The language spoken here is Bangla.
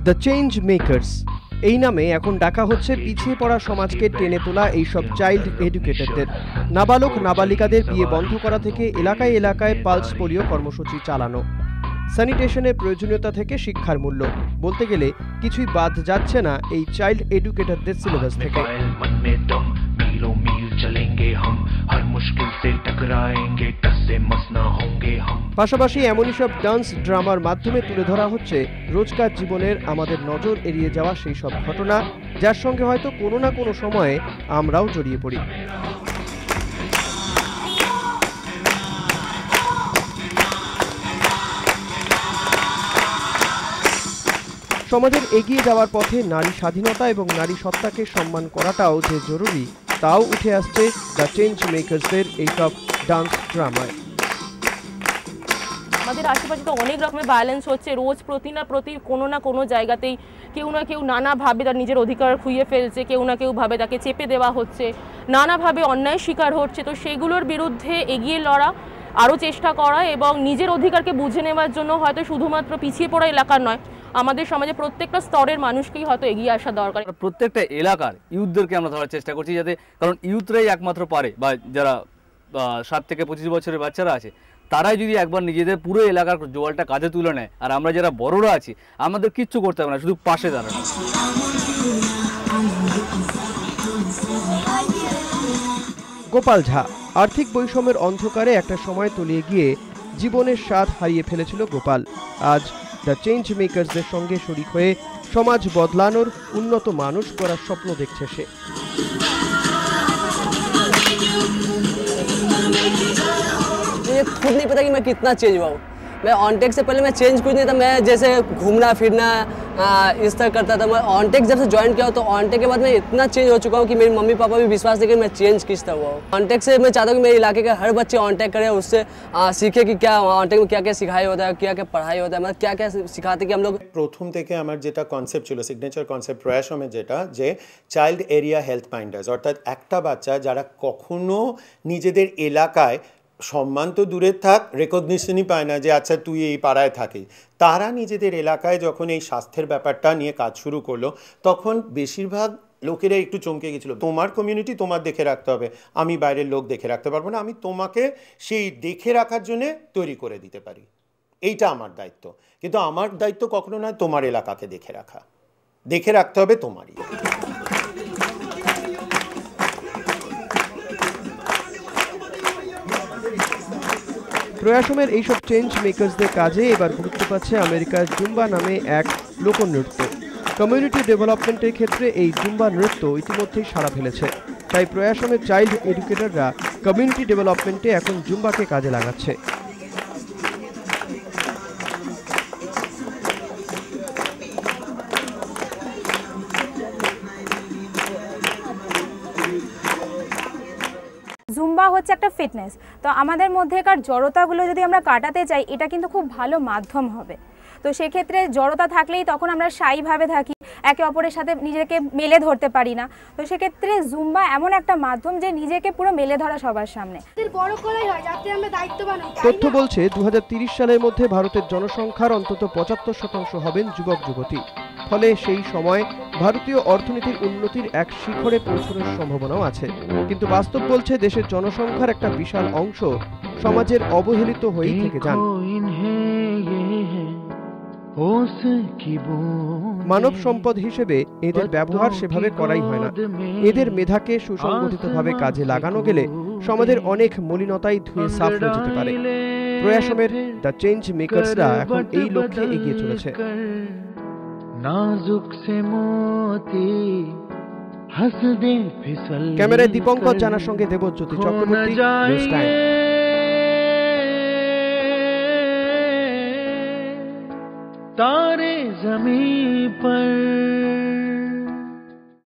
দ্য চেঞ্জ মেকার্স এই নামে এখন ডাকা হচ্ছে পিছিয়ে পড়া সমাজকে টেনে তোলা এইসব চাইল্ড এডুকেটরদের। নাবালক নাবালিকাদের বিয়ে বন্ধ করা থেকে এলাকায় এলাকায় পালস পোলিও কর্মসূচি চালানো, স্যানিটেশনের প্রয়োজনীয়তা থেকে শিক্ষার মূল্য, বলতে গেলে কিছুই বাদ যাচ্ছে না এই চাইল্ড এডুকেটরদের সিলেবাস থেকে। পাশাপাশি এমনই সব ডান্স ড্রামার মাধ্যমে তুলে ধরা হচ্ছে রোজকার জীবনের আমাদের নজর এড়িয়ে যাওয়া সেই সব ঘটনা, যার সঙ্গে হয়তো কোনো না কোনো সময়ে আমরাও জড়িয়ে পড়ি। সমাজের এগিয়ে যাওয়ার পথে নারী স্বাধীনতা এবং নারী সত্তাকে সম্মান করাটাও যে জরুরি, তাও উঠে আসছে দ্য চেঞ্জ মেকার্সের এইসব ডান্স ড্রামায়। আমাদের আশেপাশে তো অনেক রকমের ভায়োলেন্স হচ্ছে, রোজ প্রতি কোনো না কোনো জায়গাতেই কেউ না কেউ নানাভাবে তার নিজের অধিকার খুইয়ে ফেলছে, কেউ না কেউ ভাবে তাকে চেপে দেওয়া হচ্ছে, নানাভাবে অন্যায় শিকার হচ্ছে। তো সেগুলোর বিরুদ্ধে এগিয়ে লড়া, আরও চেষ্টা করা এবং নিজের অধিকারকে বুঝে নেওয়ার জন্য হয়তো শুধুমাত্র পিছিয়ে পড়া এলাকার নয়, আমাদের সমাজে প্রত্যেকটা স্তরের মানুষকেই হয়তো এগিয়ে আসা দরকার। প্রত্যেকটা এলাকার ইউথদেরকে আমরা ধরার চেষ্টা করছি, যাতে, কারণ ইউথরাই একমাত্র পারে, বা যারা 7 থেকে 25 বছরের বাচ্চারা আছে তারাই যদি একবার নিজেদের পুরো এলাকার জোয়ালটা কাঁধে তুলে নেয়, আর আমরা যারা বড়রা আছি আমাদের কিচ্ছু করতে হবে না, শুধু পাশে দাঁড়ানো। গোপাল ঝা আর্থিক বৈষম্যের অন্ধকারে একটা সময় তলিয়ে গিয়ে জীবনের স্বাদ হারিয়ে ফেলেছিল গোপাল। আজ দ্য চেঞ্জ মেকার্সদের সঙ্গে শরিক হয়ে সমাজ বদলানোর, উন্নত মানুষ করার স্বপ্ন দেখছে সে। मुझे खुद नहीं पता कि मैं कितना चेंज हुआ हूँ। मैं ऑनटेक से पहले मैं चेंज कुछ नहीं था, मैं जैसे घूमना फिरना इस तरह करता था। मैं ऑनटेक जब से ज्वाइन किया तो ऑनटेक के बाद मैं इतना चेंज हो चुका हूँ कि मेरी मम्मी पापा भी विश्वास नहीं कि मैं चेंज किस तरह हुआ हूँ। ऑनटेक से मैं चाहता हूँ कि मेरे इलाके के हर बच्चे ऑनटेक करें, उससे सीखे कि क्या ऑनटेक में क्या क्या सिखाई होता है, क्या क्या पढ़ाई होता है, मतलब क्या क्या सिखाते कि हम लोग। প্রথম থেকে আমার যেটা কনসেপ্ট ছিল, সিগনেচার কনসেপ্ট প্রয়াসমে, যেটা যে চাইল্ড এরিয়া হেলথ ফাইন্ডার্স, অর্থাৎ একটা বাচ্চা যারা কখনো নিজেদের এলাকায় সম্মান তো দূরের থাক, রেকগনিশনই পায় না যে আচ্ছা তুই এই পাড়ায় থাকিস, তারা নিজেদের এলাকায় যখন এই স্বাস্থ্যের ব্যাপারটা নিয়ে কাজ শুরু করলো, তখন বেশিরভাগ লোকেরা একটু চমকে গেছিলো। তোমার কমিউনিটি তোমার দেখে রাখতে হবে, আমি বাইরের লোক দেখে রাখতে পারবো না, আমি তোমাকে সেই দেখে রাখার জন্যে তৈরি করে দিতে পারি, এইটা আমার দায়িত্ব। কিন্তু আমার দায়িত্ব কখনো নয় তোমার এলাকাকে দেখে রাখা, দেখে রাখতে হবে তোমারই। প্রয়াসমের এইসব চেঞ্জ মেকার্সদের কাজে এবার গুরুত্ব পাচ্ছে আমেরিকার জুম্বা নামে এক লোকনৃত্য। কমিউনিটি ডেভেলপমেন্টের ক্ষেত্রে এই জুম্বা নৃত্য ইতিমধ্যেই সাড়া ফেলেছে, তাই প্রয়াসমের চাইল্ড এডুকেটররা কমিউনিটি ডেভেলপমেন্টে এখন জুম্বাকে কাজে লাগাচ্ছে। জুম্বা হচ্ছে একটা ফিটনেস, তো আমাদের মধ্যেকার জড়তাগুলো যদি আমরা কাটাতে চাই, এটা কিন্তু খুব ভালো মাধ্যম হবে। তো সেক্ষেত্রে জড়তা থাকলেই তখন আমরা শাইভাবে থাকি, একে অপরের সাথে নিজেকে মেলে ধরতে পারি না। তো সেক্ষেত্রে জুম্বা এমন একটা মাধ্যম যে নিজেকে পুরো মেলে ধরা সবার সামনে। তথ্য বলছে 2030 সালের মধ্যে ভারতের জনসংখ্যার অন্তত 75% হবেন যুবক যুবতী। ফলে সেই সময় ভারতীয় অর্থনীতির উন্নতির এক শিখরে পৌঁছানোর সম্ভাবনাও আছে। কিন্তু বাস্তব বলছে দেশের জনসংখ্যার একটা বিশাল অংশ সমাজের অবহেলিত হয়েই থেকে যান। মানব সম্পদ হিসেবে এদের ব্যবহার সেভাবে করাই হয় না। এদের মেধাকে সুসংগঠিতভাবে কাজে লাগানো গেলে সমাজের অনেক মলিনতাই ধুয়ে সাফ হয়ে যেতে পারে। প্রয়াসমের দ্য চেঞ্জ মেকার্সরা এখন এই লক্ষ্যে এগিয়ে চলেছে। ক্যামেরায় দীপঙ্কর জানার সঙ্গে দেবজ্যোতি চক্রবর্তী, নিউজ টাইম। तारे ज़मीं पर